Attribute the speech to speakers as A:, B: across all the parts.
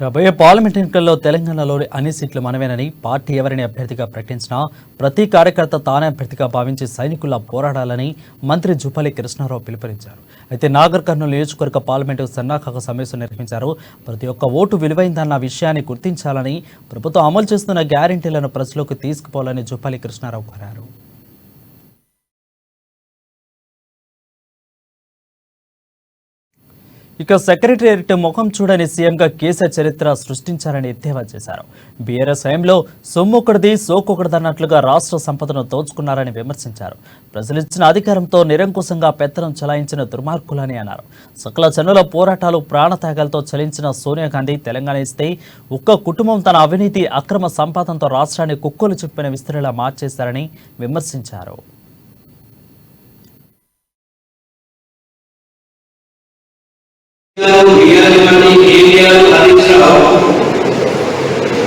A: రాబోయే పార్లమెంట్ ఎన్నికల్లో తెలంగాణలోని అన్ని సీట్లు మనమేనని పార్టీ ఎవరిని అభ్యర్థిగా ప్రకటించినా ప్రతి కార్యకర్త తానే అభ్యర్థిగా భావించి సైనికుల్లా పోరాడాలని మంత్రి జూపల్లి కృష్ణారావు పిలుపునిచ్చారు. అయితే నాగర్ కర్నూలు నియోజకవర్గ పార్లమెంటు సన్నాహక సమావేశం నిర్వహించారు. ప్రతి ఒక్క ఓటు విలువైందన్న విషయాన్ని గుర్తించాలని, ప్రభుత్వం అమలు చేస్తున్న గ్యారెంటీలను ప్రజలకు తీసుకుపోవాలని జూపల్లి కృష్ణారావు కోరారు. ఇక సెక్రటేరియట్ ముఖం చూడని సీఎంగా కేసీఆర్ చరిత్ర సృష్టించారని ఎద్దేవా చేశారు. బీఆర్ఎస్ హయాంలో సొమ్మొకటిది సోకొకటిదన్నట్లుగా రాష్ట్ర సంపదను దోచుకున్నారని విమర్శించారు. ప్రజలిచ్చిన అధికారంతో నిరంకుశంగా పెత్తనం చలాయించిన దుర్మార్గులని అన్నారు. సకల జనుల పోరాటాలు ప్రాణత్యాగాలతో చలించిన సోనియా గాంధీ తెలంగాణ ఇస్తే ఒక్క కుటుంబం తన అవినీతి అక్రమ సంపాదనతో రాష్ట్రాన్ని కుక్కలు చెప్పిన విస్తరిలా మార్చేశారని విమర్శించారు.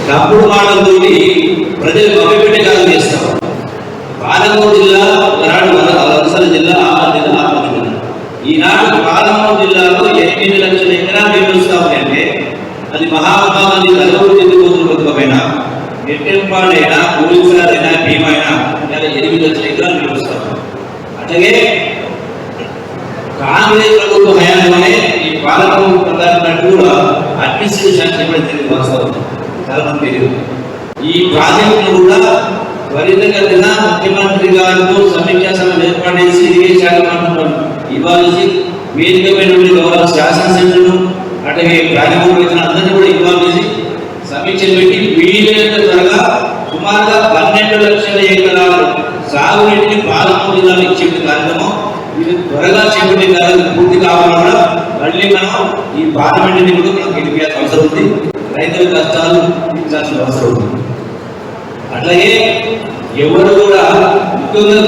B: తప్పుడు మాటలతో ప్రజలు మభ్యపెట్టే కాలం చేస్తాం. పాలమూరు జిల్లా వలసల జిల్లా ఆత్మహత్య. ఈనాడు పాలమూరు జిల్లాలో 8 లక్షల ఎకరాలు నిర్మిస్తామని అంటే అది మహాత్మా గాంధీ నలుగురు చెందుకోతుల బతుకమైనా ఎట్టెంపాడైనా పోలీసులైనా భీమైనా 8 లక్షల ఎకరాలు నిర్మిస్తాం. అట్లాగే కాంగ్రెస్ ప్రభుత్వ హయాంలోనే ఈ పాలమూరు ప్రధానమంత్రి కూడా అడ్మినిస్ట్రేషన్ చెప్పడం వాస్తవం చాలా మంది తెలియదు. ఈ ప్రాజెక్టును కూడా త్వరితగతిన ముఖ్యమంత్రి గారితో సమీక్షా సభ ఏర్పాటు చేసి ఇరిగేషన్ శాఖ మంత్రులను ఇవ్వాల్సి వేదికమైన గౌరవ శాసనసభ్యులను అట్లాగే ప్రాజెక్టు అందరినీ కూడా ఇవ్వాల్సి సమీక్ష పెట్టి వీలైనంత త్వరగా సుమారుగా 12 లక్షల ఎకరాలు సాగునీటిని పాలమూరు జిల్లాలో ఇచ్చే కార్యక్రమం ఇది త్వరగా చేపట్టే కార్యక్రమం పూర్తి కావాలన్నా మళ్ళీ మనం ఈ పార్లమెంట్ ఎన్నికలు మనం గెలిపేయాల్సిన అవసరం ఉంది. రైతుల కష్టాలు తీర్చాల్సిన అవసరం ఉంది. అట్లాగే ఎవరు కూడా ముఖ్యంగా